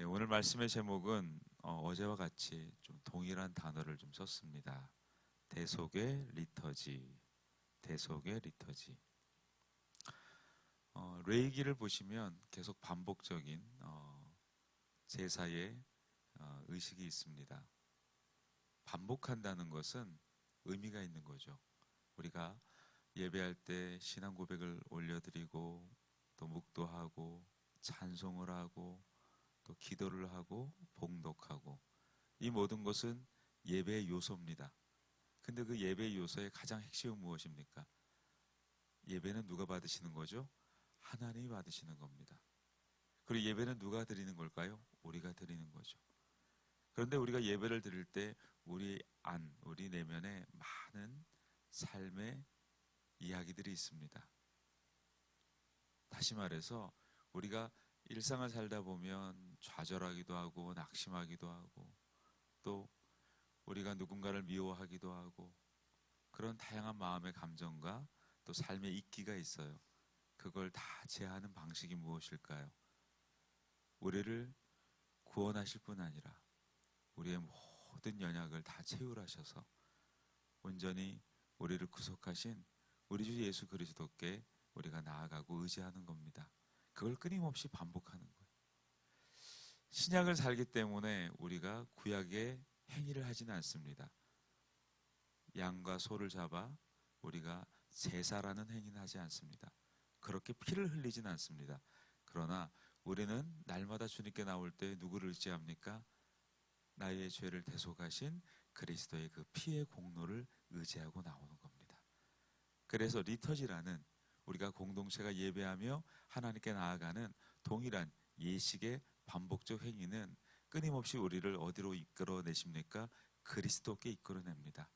네, 오늘 말씀의 제목은 어제와 같이 좀 동일한 단어를 좀 썼습니다. 대속의 리터지, 대속의 리터지. 레위기를 보시면 계속 반복적인 제사의 의식이 있습니다. 반복한다는 것은 의미가 있는 거죠. 우리가 예배할 때 신앙 고백을 올려드리고 또 묵도하고 찬송을 하고 또 기도를 하고 봉독하고 이 모든 것은 예배의 요소입니다. 근데 그 예배의 요소의 가장 핵심은 무엇입니까? 예배는 누가 받으시는 거죠? 하나님이 받으시는 겁니다. 그리고 예배는 누가 드리는 걸까요? 우리가 드리는 거죠. 그런데 우리가 예배를 드릴 때 우리 내면에 많은 삶의 이야기들이 있습니다. 다시 말해서 우리가 일상을 살다 보면 좌절하기도 하고 낙심하기도 하고 또 우리가 누군가를 미워하기도 하고 그런 다양한 마음의 감정과 또 삶의 있기가 있어요. 그걸 다 제어하는 방식이 무엇일까요? 우리를 구원하실 뿐 아니라 우리의 모든 연약을 다 채울하셔서 온전히 우리를 구속하신 우리 주 예수 그리스도께 우리가 나아가고 의지하는 겁니다. 그걸 끊임없이 반복하는 거예요. 신약을 살기 때문에 우리가 구약의 행위를 하지는 않습니다. 양과 소를 잡아 우리가 제사라는 행위는 하지 않습니다. 그렇게 피를 흘리진 않습니다. 그러나 우리는 날마다 주님께 나올 때 누구를 의지합니까? 나의 죄를 대속하신 그리스도의 그 피의 공로를 의지하고 나오는 겁니다. 그래서 리터지라는 우리가 공동체가 예배하며 하나님께 나아가는 동일한 예식의 반복적 행위는 끊임없이 우리를 어디로 이끌어내십니까? 그리스도께 이끌어냅니다.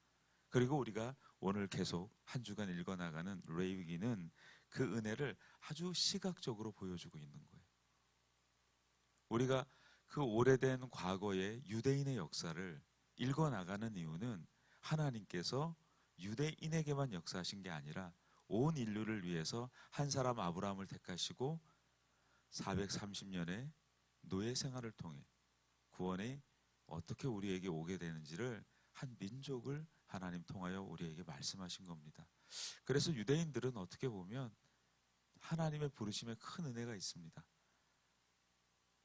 그리고 우리가 오늘 계속 한 주간 읽어나가는 레위기는 그 은혜를 아주 시각적으로 보여주고 있는 거예요. 우리가 그 오래된 과거의 유대인의 역사를 읽어나가는 이유는 하나님께서 유대인에게만 역사하신 게 아니라 온 인류를 위해서 한 사람 아브라함을 택하시고 430년의 노예 생활을 통해 구원이 어떻게 우리에게 오게 되는지를 한 민족을 하나님 통하여 우리에게 말씀하신 겁니다. 그래서 유대인들은 어떻게 보면 하나님의 부르심에 큰 은혜가 있습니다.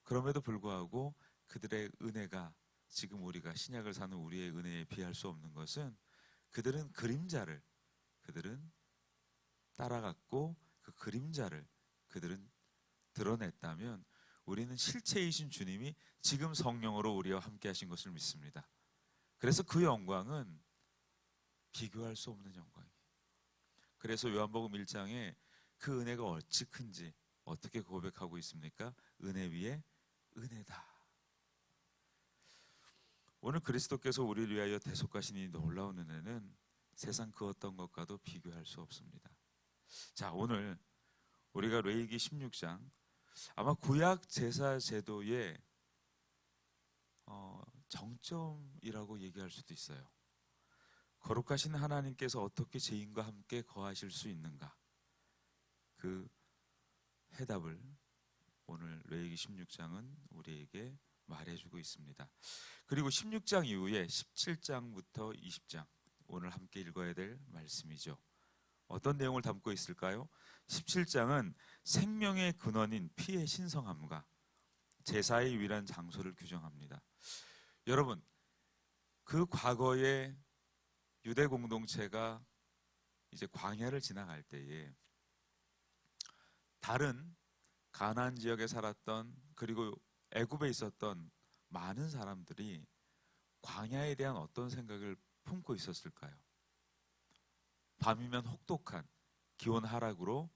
그럼에도 불구하고 그들의 은혜가 지금 우리가 신약을 사는 우리의 은혜에 비할 수 없는 것은 그들은 그림자를 따라갔고 그 그림자를 그들은 드러냈다면 우리는 실체이신 주님이 지금 성령으로 우리와 함께 하신 것을 믿습니다. 그래서 그 영광은 비교할 수 없는 영광이에요. 그래서 요한복음 1장에 그 은혜가 어찌 큰지 어떻게 고백하고 있습니까? 은혜 위에 은혜다. 오늘 그리스도께서 우리를 위하여 대속하신 이 놀라운 은혜는 세상 그 어떤 것과도 비교할 수 없습니다. 자, 오늘 우리가 레위기 16장 아마 구약 제사 제도의 정점이라고 얘기할 수도 있어요. 거룩하신 하나님께서 어떻게 죄인과 함께 거하실 수 있는가? 그 해답을 오늘 레위기 16장은 우리에게 말해주고 있습니다. 그리고 16장 이후에 17장부터 20장 오늘 함께 읽어야 될 말씀이죠. 어떤 내용을 담고 있을까요? 17장은 생명의 근원인 피의 신성함과 제사의 유일한 장소를 규정합니다. 여러분, 그 과거의 유대 공동체가 이제 광야를 지나갈 때에 다른 가나안 지역에 살았던 그리고 애굽에 있었던 많은 사람들이 광야에 대한 어떤 생각을 품고 있었을까요? 밤이면 혹독한 기온 하락으로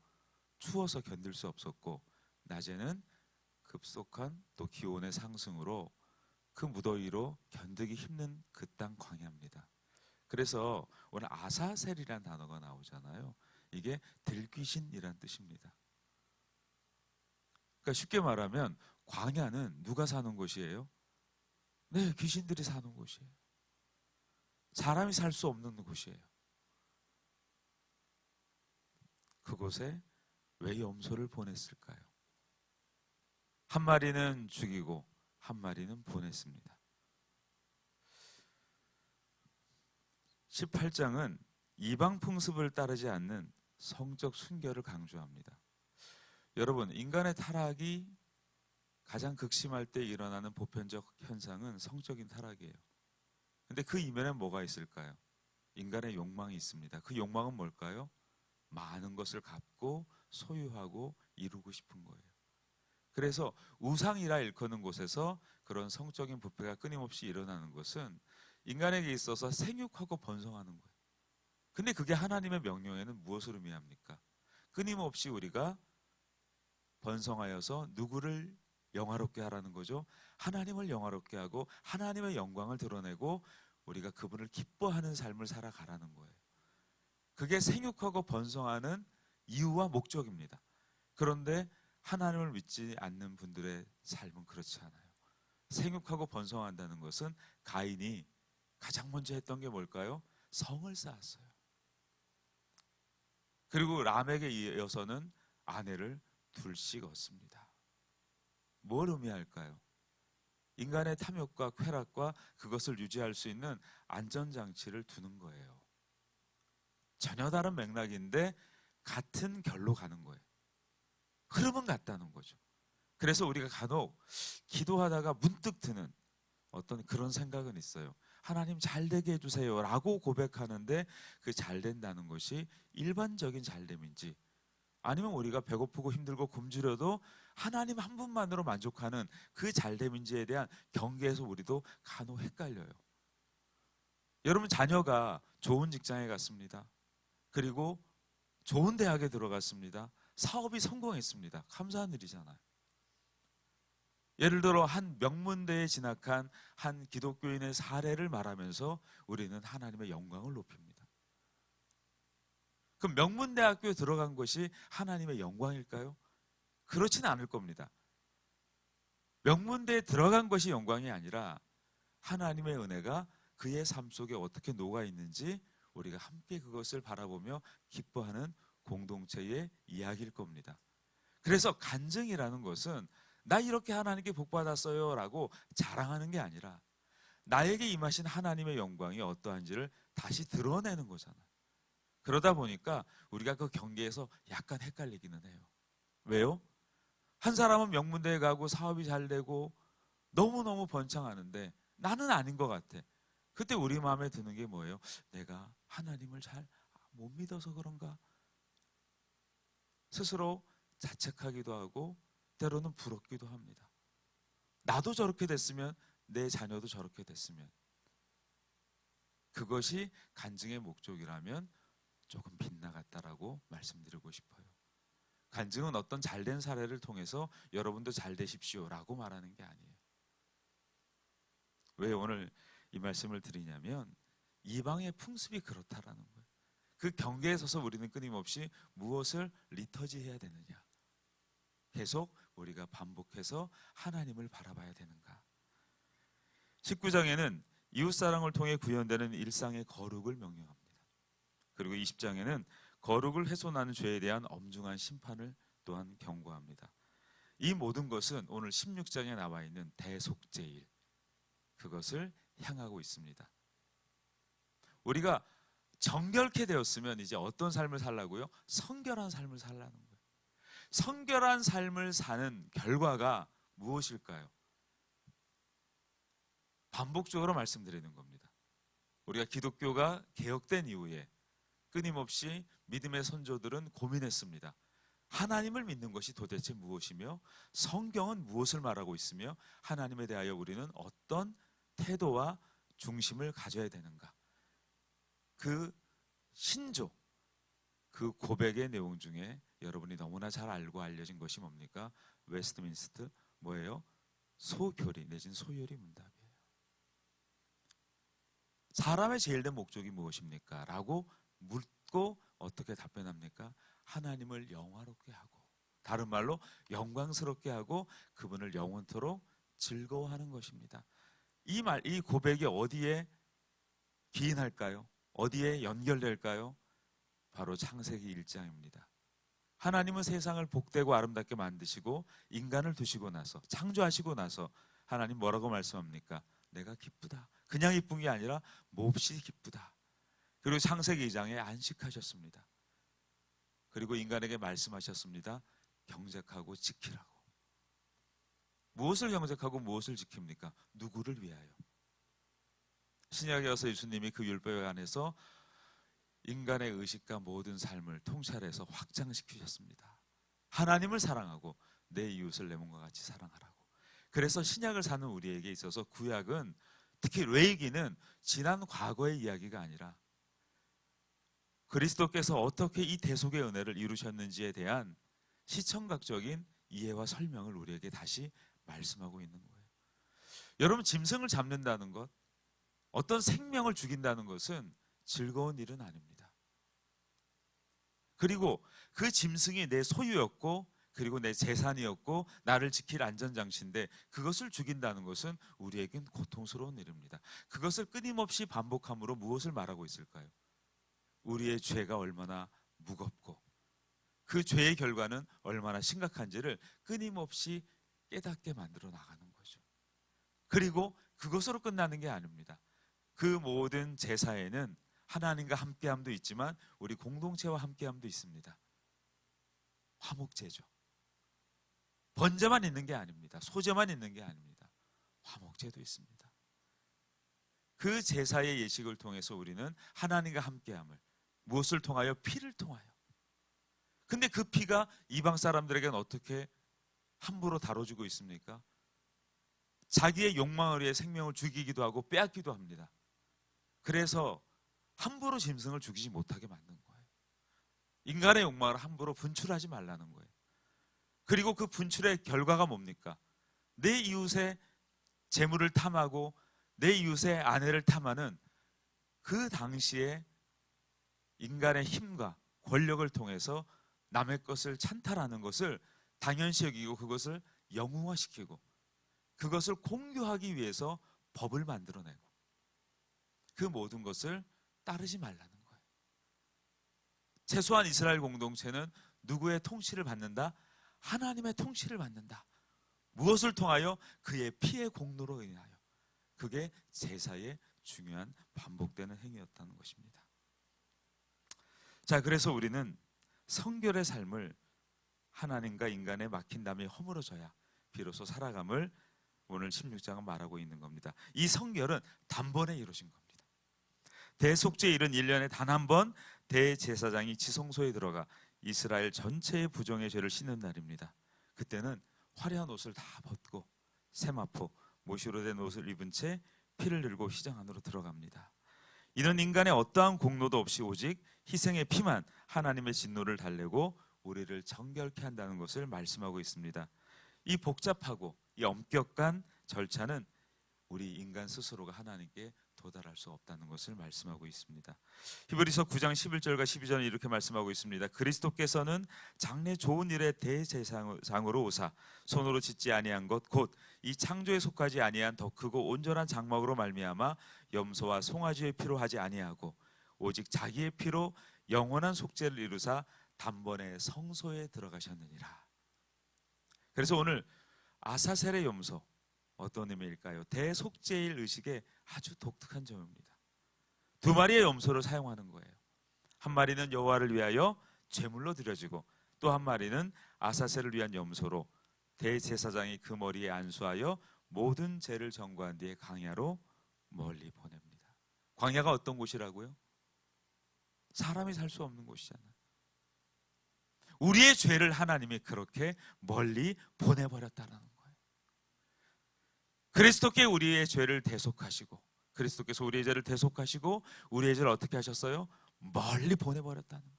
추워서 견딜 수 없었고 낮에는 급속한 또 기온의 상승으로 그 무더위로 견디기 힘든 그 땅 광야입니다. 그래서 오늘 아사셀이라는 단어가 나오잖아요. 이게 들귀신이란 뜻입니다. 그러니까 쉽게 말하면 광야는 누가 사는 곳이에요? 네, 귀신들이 사는 곳이에요. 사람이 살 수 없는 곳이에요. 그곳에 왜 염소를 보냈을까요? 한 마리는 죽이고 한 마리는 보냈습니다. 18장은 이방 풍습을 따르지 않는 성적 순결을 강조합니다. 여러분, 인간의 타락이 가장 극심할 때 일어나는 보편적 현상은 성적인 타락이에요. 근데 그 이면에 뭐가 있을까요? 인간의 욕망이 있습니다. 그 욕망은 뭘까요? 많은 것을 갖고 소유하고 이루고 싶은 거예요. 그래서 우상이라 일컫는 곳에서 그런 성적인 부패가 끊임없이 일어나는 것은 인간에게 있어서 생육하고 번성하는 거예요. 근데 그게 하나님의 명령에는 무엇을 의미합니까? 끊임없이 우리가 번성하여서 누구를 영화롭게 하라는 거죠? 하나님을 영화롭게 하고 하나님의 영광을 드러내고 우리가 그분을 기뻐하는 삶을 살아가라는 거예요. 그게 생육하고 번성하는 이유와 목적입니다. 그런데 하나님을 믿지 않는 분들의 삶은 그렇지 않아요. 생육하고 번성한다는 것은 가인이 가장 먼저 했던 게 뭘까요? 성을 쌓았어요. 그리고 람에게 이어서는 아내를 둘씩 얻습니다. 뭘 의미할까요? 인간의 탐욕과 쾌락과 그것을 유지할 수 있는 안전장치를 두는 거예요. 전혀 다른 맥락인데 같은 결로 가는 거예요. 흐름은 같다는 거죠. 그래서 우리가 간혹 기도하다가 문득 드는 어떤 그런 생각은 있어요. 하나님 잘 되게 해주세요 라고 고백하는데 그 잘 된다는 것이 일반적인 잘됨인지, 아니면 우리가 배고프고 힘들고 굶주려도 하나님 한 분만으로 만족하는 그 잘됨인지에 대한 경계에서 우리도 간혹 헷갈려요. 여러분, 자녀가 좋은 직장에 갔습니다. 그리고 좋은 대학에 들어갔습니다. 사업이 성공했습니다. 감사한 일이잖아요. 예를 들어 한 명문대에 진학한 한 기독교인의 사례를 말하면서 우리는 하나님의 영광을 높입니다. 그럼 명문대학교에 들어간 것이 하나님의 영광일까요? 그렇지는 않을 겁니다. 명문대에 들어간 것이 영광이 아니라 하나님의 은혜가 그의 삶 속에 어떻게 녹아 있는지 우리가 함께 그것을 바라보며 기뻐하는 공동체의 이야기일 겁니다. 그래서 간증이라는 것은 나 이렇게 하나님께 복 받았어요 라고 자랑하는 게 아니라 나에게 임하신 하나님의 영광이 어떠한지를 다시 드러내는 거잖아요. 그러다 보니까 우리가 그 경계에서 약간 헷갈리기는 해요. 왜요? 한 사람은 명문대에 가고 사업이 잘 되고 너무너무 번창하는데 나는 아닌 것 같아. 그때 우리 마음에 드는 게 뭐예요? 내가 하나님을 잘 못 믿어서 그런가? 스스로 자책하기도 하고 때로는 부럽기도 합니다. 나도 저렇게 됐으면, 내 자녀도 저렇게 됐으면. 그것이 간증의 목적이라면 조금 빗나갔다라고 말씀드리고 싶어요. 간증은 어떤 잘된 사례를 통해서 여러분도 잘 되십시오라고 말하는 게 아니에요. 왜 오늘 이 말씀을 드리냐면 이방의 풍습이 그렇다라는 거예요. 그 경계에 서서 우리는 끊임없이 무엇을 리터지해야 되느냐, 계속 우리가 반복해서 하나님을 바라봐야 되는가. 19장에는 이웃사랑을 통해 구현되는 일상의 거룩을 명령합니다. 그리고 20장에는 거룩을 훼손하는 죄에 대한 엄중한 심판을 또한 경고합니다. 이 모든 것은 오늘 16장에 나와 있는 대속죄일, 그것을 향하고 있습니다. 우리가 정결케 되었으면 이제 어떤 삶을 살라고요? 성결한 삶을 살라는 거예요. 성결한 삶을 사는 결과가 무엇일까요? 반복적으로 말씀드리는 겁니다. 우리가 기독교가 개혁된 이후에 끊임없이 믿음의 선조들은 고민했습니다. 하나님을 믿는 것이 도대체 무엇이며 성경은 무엇을 말하고 있으며 하나님에 대하여 우리는 어떤 태도와 중심을 가져야 되는가. 그 신조, 그 고백의 내용 중에 여러분이 너무나 잘 알고 알려진 것이 뭡니까? 웨스트민스터 뭐예요? 소교리 내진 소요리 문답이에요. 사람의 제일 된 목적이 무엇입니까? 라고 묻고 어떻게 답변합니까? 하나님을 영화롭게 하고, 다른 말로 영광스럽게 하고 그분을 영원토록 즐거워하는 것입니다. 이 고백이 어디에 기인할까요? 어디에 연결될까요? 바로 창세기 1장입니다. 하나님은 세상을 복되고 아름답게 만드시고 인간을 두시고 나서, 창조하시고 나서 하나님 뭐라고 말씀합니까? 내가 기쁘다. 그냥 기쁜 게 아니라 몹시 기쁘다. 그리고 창세기 2장에 안식하셨습니다. 그리고 인간에게 말씀하셨습니다. 경작하고 지키라고. 무엇을 경작하고 무엇을 지킵니까? 누구를 위하여? 신약에 와서 예수님이 그 율법 안에서 인간의 의식과 모든 삶을 통찰해서 확장시키셨습니다. 하나님을 사랑하고 내 이웃을 내 몸과 같이 사랑하라고. 그래서 신약을 사는 우리에게 있어서 구약은, 특히 레위기는 지난 과거의 이야기가 아니라 그리스도께서 어떻게 이 대속의 은혜를 이루셨는지에 대한 시청각적인 이해와 설명을 우리에게 다시 말씀하고 있는 거예요. 여러분, 짐승을 잡는다는 것, 어떤 생명을 죽인다는 것은 즐거운 일은 아닙니다. 그리고 그 짐승이 내 소유였고, 그리고 내 재산이었고, 나를 지킬 안전장치인데 그것을 죽인다는 것은 우리에겐 고통스러운 일입니다. 그것을 끊임없이 반복함으로 무엇을 말하고 있을까요? 우리의 죄가 얼마나 무겁고 그 죄의 결과는 얼마나 심각한지를 끊임없이 깨닫게 만들어 나가는 거죠. 그리고 그것으로 끝나는 게 아닙니다. 그 모든 제사에는 하나님과 함께함도 있지만 우리 공동체와 함께함도 있습니다. 화목제죠. 번제만 있는 게 아닙니다. 소제만 있는 게 아닙니다. 화목제도 있습니다. 그 제사의 예식을 통해서 우리는 하나님과 함께함을, 무엇을 통하여? 피를 통하여. 근데 그 피가 이방 사람들에게는 어떻게 함부로 다뤄주고 있습니까? 자기의 욕망을 위해 생명을 죽이기도 하고 빼앗기도 합니다. 그래서 함부로 짐승을 죽이지 못하게 만든 거예요. 인간의 욕망을 함부로 분출하지 말라는 거예요. 그리고 그 분출의 결과가 뭡니까? 내 이웃의 재물을 탐하고 내 이웃의 아내를 탐하는 그 당시에 인간의 힘과 권력을 통해서 남의 것을 찬탈하는 것을 당연시 여기고 그것을 영웅화시키고 그것을 공유하기 위해서 법을 만들어내고 그 모든 것을 따르지 말라는 거예요. 최소한 이스라엘 공동체는 누구의 통치를 받는다? 하나님의 통치를 받는다. 무엇을 통하여? 그의 피의 공로로 인하여. 그게 제사의 중요한 반복되는 행위였다는 것입니다. 자, 그래서 우리는 성결의 삶을 하나님과 인간의 막힌 담이 허물어져야 비로소 살아감을 오늘 16장은 말하고 있는 겁니다. 이 성결은 단번에 이루어진 겁니다. 대속죄일은 1년에 단 한 번 대제사장이 지성소에 들어가 이스라엘 전체의 부정의 죄를 씻는 날입니다. 그때는 화려한 옷을 다 벗고 세마포, 모시로 된 옷을 입은 채 피를 들고 휘장 안으로 들어갑니다. 이는 인간의 어떠한 공로도 없이 오직 희생의 피만 하나님의 진노를 달래고 우리를 정결케 한다는 것을 말씀하고 있습니다. 이 복잡하고 이 엄격한 절차는 우리 인간 스스로가 하나님께 도달할 수 없다는 것을 말씀하고 있습니다. 히브리서 9장 11절과 12절은 이렇게 말씀하고 있습니다. 그리스도께서는 장래 좋은 일의 대제사장으로 오사 손으로 짓지 아니한 것 곧 이 창조에 속하지 아니한 더 크고 온전한 장막으로 말미암아 염소와 송아지의 피로 하지 아니하고 오직 자기의 피로 영원한 속죄를 이루사 단번에 성소에 들어가셨느니라. 그래서 오늘 아사셀의 염소, 어떤 의미일까요? 대속죄일 의식의 아주 독특한 점입니다. 두 마리의 염소를 사용하는 거예요. 한 마리는 여호와를 위하여 제물로 드려지고 또 한 마리는 아사셀을 위한 염소로 대제사장이 그 머리에 안수하여 모든 죄를 정과한 뒤에 광야로 멀리 보냅니다. 광야가 어떤 곳이라고요? 사람이 살 수 없는 곳이잖아요. 우리의 죄를 하나님이 그렇게 멀리 보내버렸다는 거예요. 그리스도께 우리의 죄를 대속하시고 그리스도께서 우리의 죄를 대속하시고 우리의 죄를 어떻게 하셨어요? 멀리 보내버렸다는 거예요.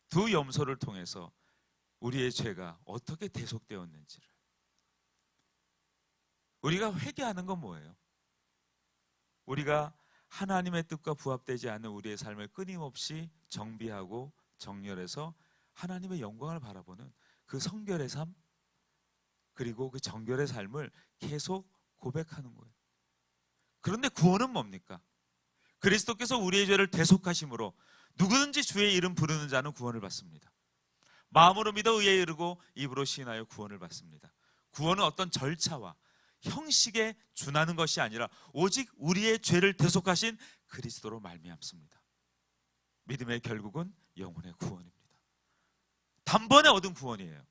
두 염소를 통해서 우리의 죄가 어떻게 대속되었는지를 우리가 회개하는 건 뭐예요? 우리가 하나님의 뜻과 부합되지 않는 우리의 삶을 끊임없이 정비하고 정렬해서 하나님의 영광을 바라보는 그 성결의 삶 그리고 그 정결의 삶을 계속 고백하는 거예요. 그런데 구원은 뭡니까? 그리스도께서 우리의 죄를 대속하심으로 누구든지 주의 이름 부르는 자는 구원을 받습니다. 마음으로 믿어 의에 이르고 입으로 시인하여 구원을 받습니다. 구원은 어떤 절차와 형식에 준하는 것이 아니라 오직 우리의 죄를 대속하신 그리스도로 말미암습니다. 믿음의 결국은 영혼의 구원입니다. 단번에 얻은 구원이에요.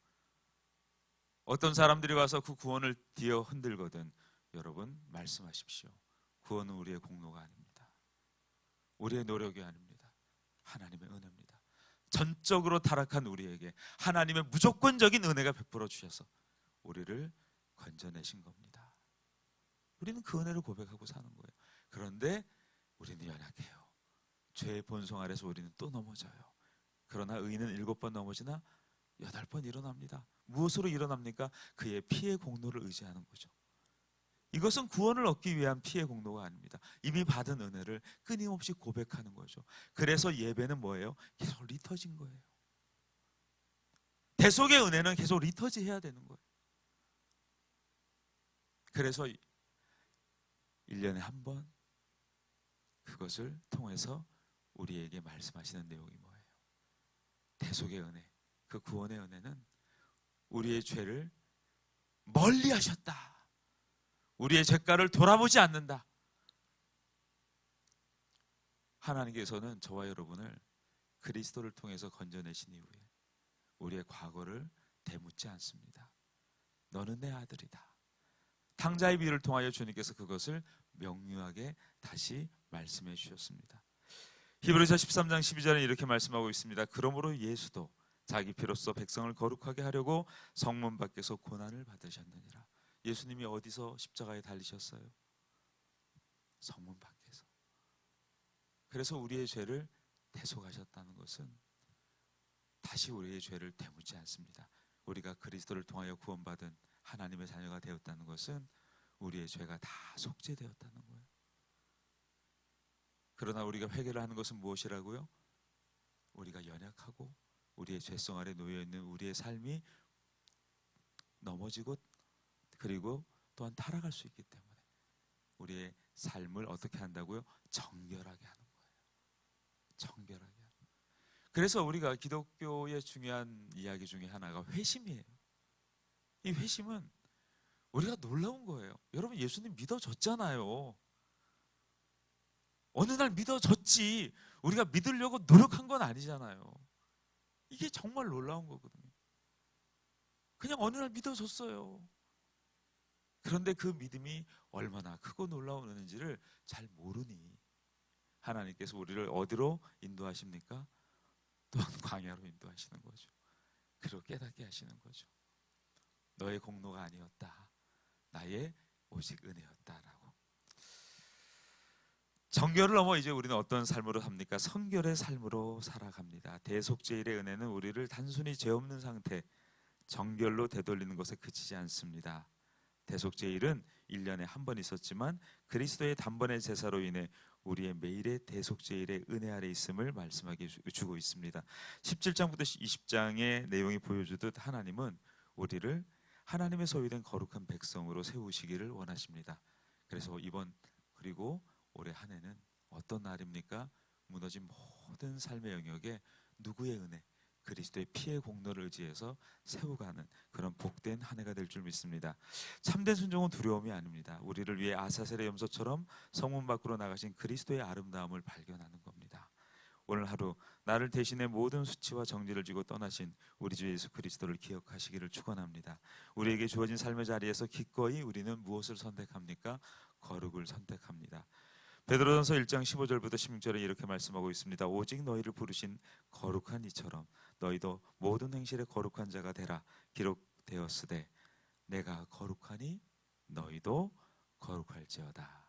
어떤 사람들이 와서 그 구원을 뒤어 흔들거든 여러분 말씀하십시오. 구원은 우리의 공로가 아닙니다. 우리의 노력이 아닙니다. 하나님의 은혜입니다. 전적으로 타락한 우리에게 하나님의 무조건적인 은혜가 베풀어 주셔서 우리를 건져내신 겁니다. 우리는 그 은혜를 고백하고 사는 거예요. 그런데 우리는 연약해요. 죄의 본성 아래서 우리는 또 넘어져요. 그러나 의인은 7번 넘어지나 8번 일어납니다. 무엇으로 일어납니까? 그의 피의 공로를 의지하는 거죠. 이것은 구원을 얻기 위한 피의 공로가 아닙니다. 이미 받은 은혜를 끊임없이 고백하는 거죠. 그래서 예배는 뭐예요? 계속 리터지인 거예요. 대속의 은혜는 계속 리터지 해야 되는 거예요. 그래서 1년에 한 번 그것을 통해서 우리에게 말씀하시는 내용이 뭐예요? 대속의 은혜, 그 구원의 은혜는 우리의 죄를 멀리 하셨다. 우리의 죄가를 돌아보지 않는다. 하나님께서는 저와 여러분을 그리스도를 통해서 건져내신 이후에 우리의 과거를 되묻지 않습니다. 너는 내 아들이다. 탕자의 비유를 통하여 주님께서 그것을 명료하게 다시 말씀해 주셨습니다. 히브리서 13장 12절에 이렇게 말씀하고 있습니다. 그러므로 예수도 자기 피로써 백성을 거룩하게 하려고 성문 밖에서 고난을 받으셨느니라. 예수님이 어디서 십자가에 달리셨어요? 성문 밖에서. 그래서 우리의 죄를 대속하셨다는 것은 다시 우리의 죄를 되묻지 않습니다. 우리가 그리스도를 통하여 구원받은 하나님의 자녀가 되었다는 것은 우리의 죄가 다 속죄되었다는 거예요. 그러나 우리가 회개를 하는 것은 무엇이라고요? 우리가 연약하고 우리의 죄성 아래 놓여있는 우리의 삶이 넘어지고 그리고 또한 타락할 수 있기 때문에 우리의 삶을 어떻게 한다고요? 정결하게 하는 거예요. 정결하게 하는 거예요. 그래서 우리가 기독교의 중요한 이야기 중에 하나가 회심이에요. 이 회심은 우리가 놀라운 거예요. 여러분 예수님 믿어졌잖아요. 어느 날 믿어졌지 우리가 믿으려고 노력한 건 아니잖아요. 이게 정말 놀라운 거거든요. 그냥 어느 날 믿어졌어요. 그런데 그 믿음이 얼마나 크고 놀라운 은혜인지를 잘 모르니 하나님께서 우리를 어디로 인도하십니까? 또한 광야로 인도하시는 거죠. 그리고 깨닫게 하시는 거죠. 너의 공로가 아니었다. 나의 오직 은혜였다라고. 정결을 넘어 이제 우리는 어떤 삶으로 삽니까? 성결의 삶으로 살아갑니다. 대속죄일의 은혜는 우리를 단순히 죄 없는 상태, 정결로 되돌리는 것에 그치지 않습니다. 대속죄일은 1년에 한 번 있었지만 그리스도의 단번의 제사로 인해 우리의 매일의 대속죄일의 은혜 아래 있음을 말씀하게 주고 있습니다. 17장부터 20장의 내용이 보여주듯 하나님은 우리를 하나님의 소유된 거룩한 백성으로 세우시기를 원하십니다. 그래서 이번 그리고 올해 한 해는 어떤 날입니까? 무너진 모든 삶의 영역에 누구의 은혜? 그리스도의 피의 공로를 의지해서 세워가는 그런 복된 한 해가 될 줄 믿습니다. 참된 순종은 두려움이 아닙니다. 우리를 위해 아사셀의 염소처럼 성문 밖으로 나가신 그리스도의 아름다움을 발견하는 겁니다. 오늘 하루 나를 대신해 모든 수치와 정죄를 지고 떠나신 우리 주 예수 그리스도를 기억하시기를 축원합니다. 우리에게 주어진 삶의 자리에서 기꺼이 우리는 무엇을 선택합니까? 거룩을 선택합니다. 베드로전서 1장 15절부터 16절에 이렇게 말씀하고 있습니다. 오직 너희를 부르신 거룩한 이처럼 너희도 모든 행실에 거룩한 자가 되라. 기록되었으되 내가 거룩하니 너희도 거룩할지어다.